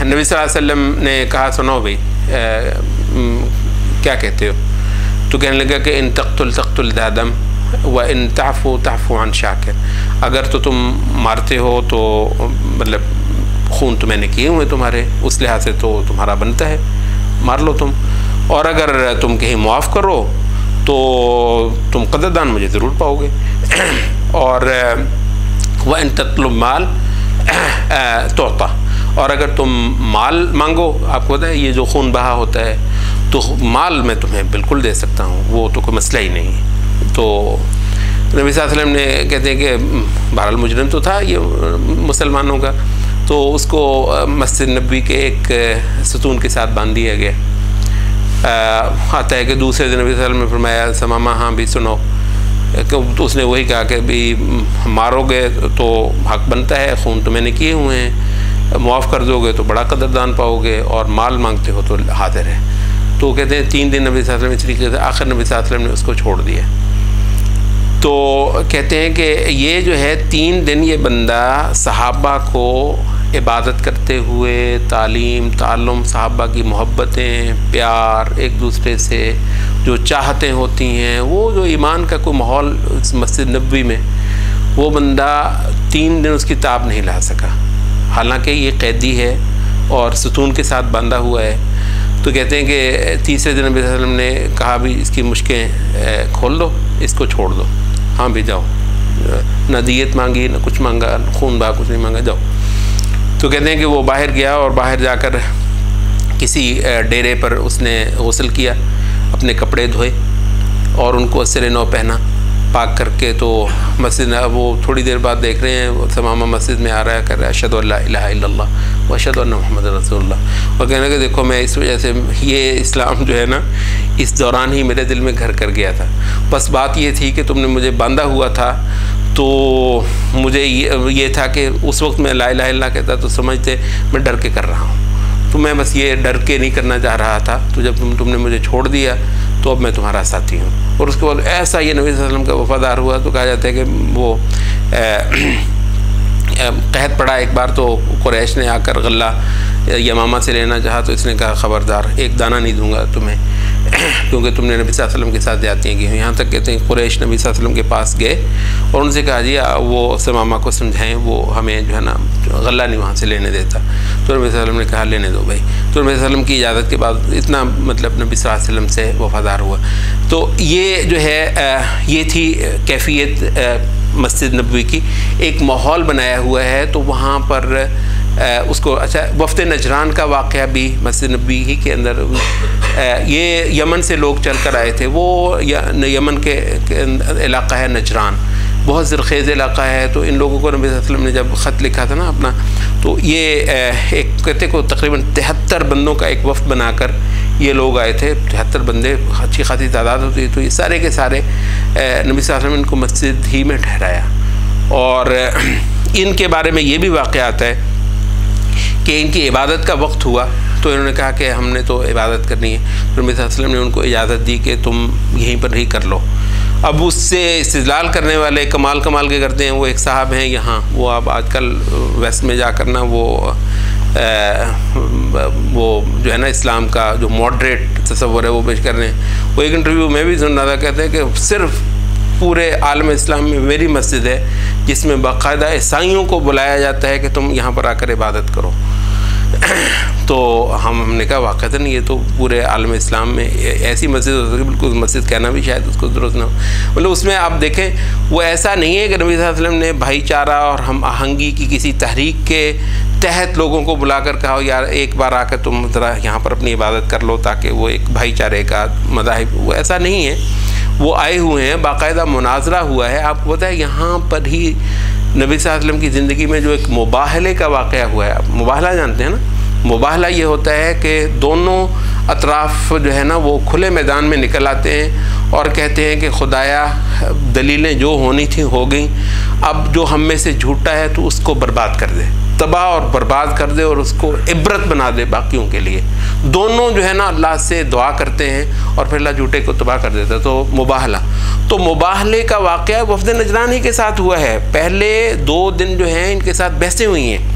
नबी सल्लल्लाहु अलैहि वसल्लम ने कहा सुनो भाई क्या कहते हो? तो कहने लगा कि इन तक़्तुल दादम व इन ताफ़ू अन शाकिर, अगर तो तुम मारते हो तो मतलब खून तो मैंने किए हुए तुम्हारे, उस लिहाज से तो तुम्हारा बनता है, मार लो तुम। और अगर तुम कहीं मुआफ़ करो तो तुम कदरदान मुझे ज़रूर पाओगे। और वह इन तत्लुब माल तोता, और अगर तुम माल मांगो, आपको पता है ये जो खून बहा होता है, तो माल मैं तुम्हें बिल्कुल दे सकता हूँ, वो तो कोई मसला ही नहीं है। तो नबी सल्लल्लाहु अलैहि वसल्लम ने कहते हैं कि बहरहाल मुजरिम तो था ये मुसलमानों का, तो उसको मस्जिद नबी के एक सतून के साथ बांध दिया गया। आता है कि दूसरे दिन नबी सल्लल्लाहु अलैहि वसल्लम ने फरमाया समामा हाँ भी सुनो, तो उसने वही कहा कि भी मारोगे तो हक बनता है, खून तो मैंने किए हुए हैं, मुआफ़ कर दोगे तो बड़ा कदरदान पाओगे, और माल मांगते हो तो हाजिर है। तो कहते हैं 3 दिन नबी सल्लल्लाहु अलैहि वसल्लम इस तरीके से, आखिर नबी सल्लल्लाहु अलैहि वसल्लम ने उसको छोड़ दिया। तो कहते हैं कि ये जो है 3 दिन ये बंदा सहाबा को इबादत करते हुए, तालीम ताल्लुम, सहाबा की मोहब्बतें, प्यार, एक दूसरे से जो चाहतें होती हैं, वो जो ईमान का कोई माहौल मस्जिद नबवी में, वो बंदा 3 दिन उसकी ताब नहीं ला सका। हालांकि ये कैदी है और सतून के साथ बांधा हुआ है। तो कहते हैं कि तीसरे दिन नबी सल्लल्लाहु अलैहि वसल्लम ने कहा भी इसकी मुश्कें खोल दो, इसको छोड़ दो, हाँ भी जाओ, ना दियत मांगी ना कुछ मांगा, खून बहा कुछ नहीं मांगा, जाओ। तो कहते हैं कि वो बाहर गया और बाहर जाकर किसी डेरे पर उसने गुस्ल किया, अपने कपड़े धोए और उनको असर नौ पहना पाक करके। तो मस्जिद वो थोड़ी देर बाद देख रहे हैं समामा मस्जिद में आ रहा है, कर रहा है अशहदु अल्ला इलाहा इल्लल्लाह व अशहदु अन्ना मुहम्मद रसूलुल्लाह। और कहने लगे देखो मैं इस वजह से ये इस्लाम जो है ना इस दौरान ही मेरे दिल में घर कर गया था, बस बात ये थी कि तुमने मुझे बांधा हुआ था, तो मुझे ये था कि उस वक्त मैं ला इलाहा इल्लल्लाह कहता तो समझते मैं डर के कर रहा हूँ, तो मैं बस ये डर के नहीं करना चाह रहा था। तो जब तुमने मुझे छोड़ दिया तो अब मैं तुम्हारा साथी हूँ। और उसके बाद ऐसा ये नबी सल्लल्लाहु अलैहि वसल्लम का वफ़ादार हुआ। तो कहा जाता है कि वो कहत पड़ा एक बार, तो कुरैश ने आकर गल्ला यमामा से लेना चाहा, तो इसने कहा ख़बरदार एक दाना नहीं दूंगा तुम्हें, क्योंकि तुमने नबी सल्लल्लाहु अलैहि वसल्लम के साथ ज़्यादतियाँ की हुई। यहाँ तक कहते हैं कुरैश नबी सल्लल्लाहु अलैहि वसल्लम के पास गए और उनसे कहा जी वो समामा को समझाएं, वो हमें जो है ना गल्ला नहीं वहाँ से लेने देता। तो नबी सल्लल्लाहु अलैहि वसल्लम ने कहा लेने दो भाई। तो नबी सल्लल्लाहु अलैहि वसल्लम की इजाज़त के बाद इतना मतलब नबी सल्लल्लाहु अलैहि वसल्लम से वफ़ादार हुआ। तो ये जो है ये थी कैफियत मस्जिद नबवी की। एक माहौल बनाया हुआ है, तो वहाँ पर उसको अच्छा वफ़द नजरान का वाक़या भी मस्जिद नबी ही के अंदर, ये यमन से लोग चल कर आए थे। वो यमन के इलाक़ा है नजरान, बहुत ज़रख़ेज़ इलाक़ा है। तो इन लोगों को नबी सल्लल्लाहु अलैहि वसल्लम ने जब ख़त लिखा था ना अपना, तो ये एक कहते को तकरीबन 73 बंदों का एक वफ़द बनाकर ये लोग आए थे। 73 बंदे, अच्छी खासी तादाद होती है। तो ये सारे के सारे नबी सल्लल्लाहु अलैहि वसल्लम ने इनको मस्जिद ही में ठहराया। और इनके बारे में ये भी वाक़या आता है कि इनकी इबादत का वक्त हुआ तो इन्होंने कहा कि हमने तो इबादत करनी है। तो नबी सल्लल्लाहु अलैहि वसल्लम ने उनको इजाज़त दी कि तुम यहीं पर ही कर लो। अब उससे इस्तिदलाल करने वाले कमाल के करते हैं। वो एक साहब हैं यहाँ, वो अब आजकल वेस्ट में जाकर ना वो जो है ना इस्लाम का जो मॉडरेट तस्वुर है वो पेश कर रहे हैं। वो एक इंटरव्यू में भी सुन रहा था, कहते हैं कि सिर्फ पूरे आलम इस्लाम में मेरी मस्जिद है जिसमें बाकायदा ईसाइयों को बुलाया जाता है कि तुम यहाँ पर आकर इबादत करो। तो हमने कहा वाक़तन ये तो पूरे आलम इस्लाम में ऐसी मस्जिद हो सकती है, बिल्कुल मस्जिद कहना भी शायद उसको दुरुस्त ना हो। मतलब उसमें आप देखें वो ऐसा नहीं है कि नबी सल्लल्लाहु अलैहि वसल्लम ने भाईचारा और हम आहंगी की किसी तहरीक के तहत लोगों को बुलाकर कहा यार एक बार आकर तुम ज़रा यहाँ पर अपनी इबादत कर लो, ताकि वो एक भाईचारे का मज़ाहिब, वो ऐसा नहीं है। वो आए हुए हैं, बाकायदा मुनाजरा हुआ है। आपको पता है यहाँ पर ही नबी सल्लल्लाहु अलैहि वसल्लम की ज़िंदगी में जो एक मुबाहले का वाक़या हुआ है। आप मुबाहला जानते हैं ना? मुबाहला ये होता है कि दोनों अतराफ़ जो है ना वो खुले मैदान में निकल आते हैं और कहते हैं कि खुदाया दलीलें जो होनी थी हो गई, अब जो हम में से झूठा है तो उसको बर्बाद कर दे, तबाह और बर्बाद कर दे और उसको इबरत बना दे बाकियों के लिए। दोनों जो है ना अल्लाह से दुआ करते हैं और फिर अल्लाह झूठे को तबाह कर देता है। तो मुबाहला, तो मुबाहले का वाक़या वफ़द नजरान ही के साथ हुआ है। पहले 2 दिन जो हैं इनके साथ बहसें हुई हैं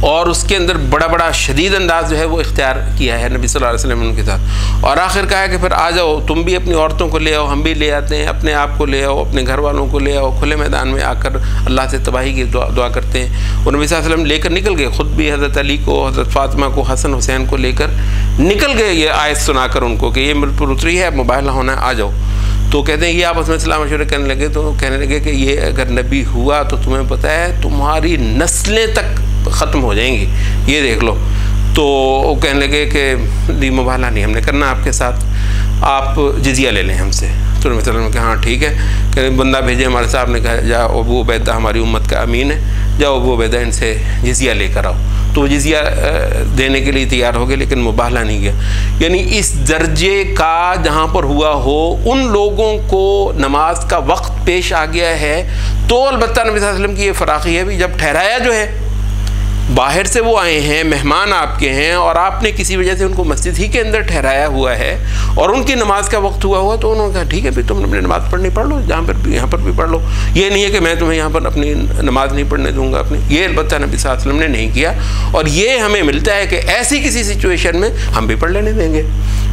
और उसके अंदर बड़ा शदीद अंदाज जो है वो इख्तियार किया है नबी सल्लल्लाहु अलैहि वसल्लम उनके साथ। और आखिर कहा है कि फिर आ जाओ, तुम भी अपनी औरतों को ले आओ, हम भी ले आते हैं, अपने आप को ले आओ, अपने घर वालों को ले आओ, खुले मैदान में आकर अल्लाह से तबाही की दुआ करते हैं। और नबी सल्लल्लाहु अलैहि वसल्लम लेकर निकल गए, ख़ुद भी हज़रत अली को, हज़रत फ़ातिमा को, हसन हुसैन को लेकर निकल गए ये आयत सुनाकर उनको कि ये मेरे पर उतरी है, मुबाहला होना है, आ जाओ। तो कहते हैं ये आपस में सलाह मशवरे करने लगे। तो कहने लगे कि ये अगर नबी हुआ तो तुम्हें पता है तुम्हारी नस्लें तक ख़त्म हो जाएंगी, ये देख लो। तो वो कहने लगे कि मुबाहला नहीं हमने करना आपके साथ, आप जिजिया ले लें हमसे। तो नबी सल्लल्लाहु अलैहि वसल्लम कहा हाँ ठीक है। कहते बंदा भेजे हमारे साहब ने कहा जाओ अबू उबैदा हमारी उम्मत का अमीन है, जाओ अबू उबैदा इनसे जिजिया लेकर आओ। तो वो जिजिया देने के लिए तैयार हो गए, लेकिन मुबाहला नहीं किया। यानी इस दर्जे का जहाँ पर हुआ हो उन लोगों को नमाज का वक्त पेश आ गया है, तो अलबत्ता नबी सल्लल्लाहु अलैहि वसल्लम की ये फ़राख़ी है भी जब ठहराया जो है, बाहर से वो आए हैं, मेहमान आपके हैं और आपने किसी वजह से उनको मस्जिद ही के अंदर ठहराया हुआ है और उनकी नमाज का वक्त हुआ तो उन्होंने कहा ठीक है भाई तुम अपनी नमाज़ पढ़नी पढ़ लो, जहाँ पर भी यहाँ पर भी पढ़ लो। ये नहीं है कि मैं तुम्हें यहाँ पर अपनी नमाज नहीं पढ़ने दूँगा अपनी, ये अलबत्ता नबी सल्लल्लाहु अलैहि वसल्लम ने नहीं किया। और ये हमें मिलता है कि ऐसी किसी सिचुएशन में हम भी पढ़ लेने देंगे।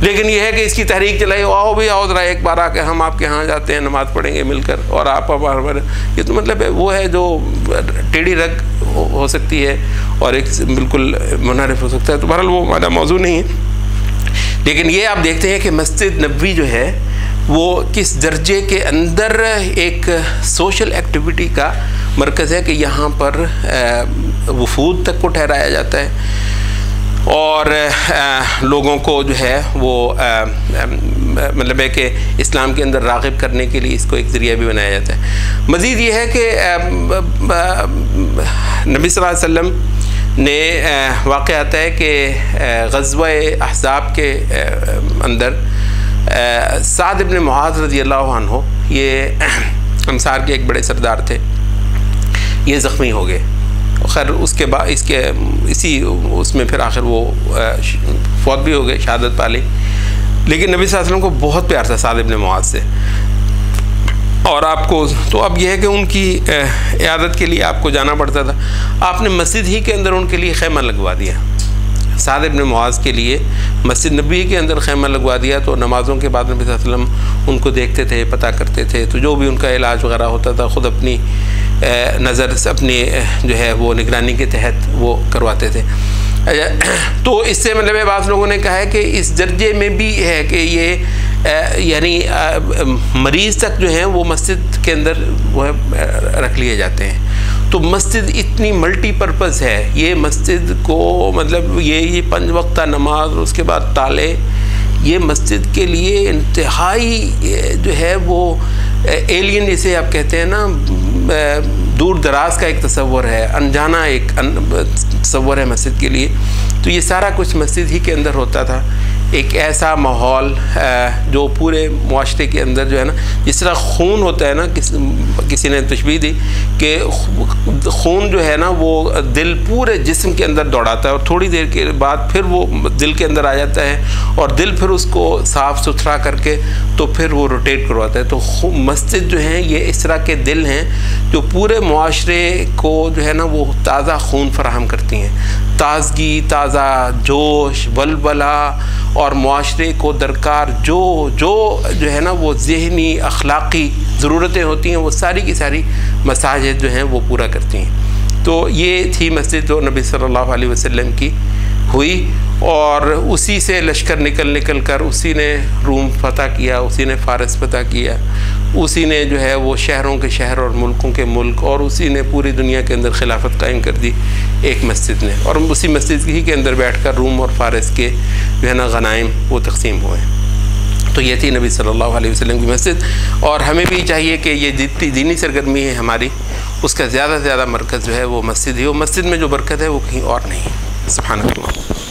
लेकिन यह है कि इसकी तहरीक चलाई, आओ भी आओ ज़रा एक बार आके हम आपके यहाँ जाते हैं, नमाज़ पढ़ेंगे मिलकर और आप हमारे, ये तो मतलब है वो है जो टेढ़ी रग हो सकती है और एक बिल्कुल मुनहरिफ हो सकता है। तो बहरहाल वो हमारा मौजू नहीं है। लेकिन ये आप देखते हैं कि मस्जिद नबवी जो है वो किस दर्जे के अंदर एक सोशल एक्टिविटी का मरकज़ है कि यहाँ पर वफूद तक को ठहराया जाता है और लोगों को जो है वो मतलब है कि इस्लाम के अंदर राग़िब करने के लिए इसको एक ज़रिया भी बनाया जाता है। मज़ीद ये है कि नबी सल्लल्लाहु अलैहि वसल्लम ने वाक़या आता है कि ग़ज़वा अहज़ाब के अंदर साद इब्न मुआज़ रज़ियल्लाहु अन्हु, ये अंसार के एक बड़े सरदार थे, ये ज़ख्मी हो गए। खैर उसके बाद इसी उसमें फिर आखिर वो फौत भी हो गए, शहादत पाली। लेकिन नबी सल्लल्लाहु अलैहि वसल्लम को बहुत प्यार था साद इब्न मुआज़ से। और आपको तो अब यह है कि उनकी इयादत के लिए आपको जाना पड़ता था। आपने मस्जिद ही के अंदर उनके लिए खैमा लगवा दिया, साद इब्न मुआज़ के लिए मस्जिद नबी के अंदर खैमा लगवा दिया। तो नमाज़ों के बाद नबी सल्लल्लाहु अलैहि वसल्लम उनको देखते थे, पता करते थे, तो जो भी उनका इलाज वगैरह होता था ख़ुद अपनी नज़र से अपनी जो है वो निगरानी के तहत वो करवाते थे। तो इससे मतलब है बाज़ लोगों ने कहा है कि इस दर्जे में भी है कि ये यानी मरीज़ तक जो हैं वो मस्जिद के अंदर वो है रख लिए जाते हैं। तो मस्जिद इतनी मल्टीपर्पज़ है। ये मस्जिद को मतलब ये 5 वक्ता नमाज और उसके बाद ताले, ये मस्जिद के लिए इंतहाई जो है वो एलियन जिसे आप कहते हैं ना, दूर दराज का एक तस्वर है, अनजाना एक तस्वर है मस्जिद के लिए। तो ये सारा कुछ मस्जिद ही के अंदर होता था। एक ऐसा माहौल जो पूरे मुआशरे के अंदर जो है ना, जिस तरह खून होता है ना, किसी ने तशबीह दी कि खून जो है ना वो दिल पूरे जिस्म के अंदर दौड़ाता है और थोड़ी देर के बाद फिर वो दिल के अंदर आ जाता है और दिल फिर उसको साफ़ सुथरा करके तो फिर वो रोटेट करवाता है। तो मस्जिद जो है ये इस तरह के दिल हैं जो पूरे मुआशरे को जो है ना वो ताज़ा खून फराहम करती हैं, ताज़गी, ताज़ा जोश, वलवला और मुआशरे को दरकार जो है ना वो ज़हनी अखलाक़ी ज़रूरतें होती हैं वो सारी की सारी मसाजिद जो हैं वो पूरा करती हैं। तो ये थी मस्जिद जो नबी सल्लल्लाहु अलैहि वसल्लम की हुई और उसी से लश्कर निकल कर उसी ने रूम फ़तह किया, उसी ने फ़ारस फ़तह किया, उसी ने जो है वो शहरों के शहर और मुल्कों के मुल्क और उसी ने पूरी दुनिया के अंदर खिलाफत कायम कर दी एक मस्जिद ने। और उसी मस्जिद ही के अंदर बैठकर रूम और फ़ारस के जो है ना गनाइम वो तकसीम हुए। तो ये थी नबी सल्लल्लाहु अलैहि वसल्लम की मस्जिद। और हमें भी चाहिए कि ये जितनी दीनी सरगर्मी है हमारी, उसका ज़्यादा से ज़्यादा मरकज़ जो है वो मस्जिद ही हो। मस्जिद में जो बरकत है वो कहीं और नहीं है। सुभान अल्लाह।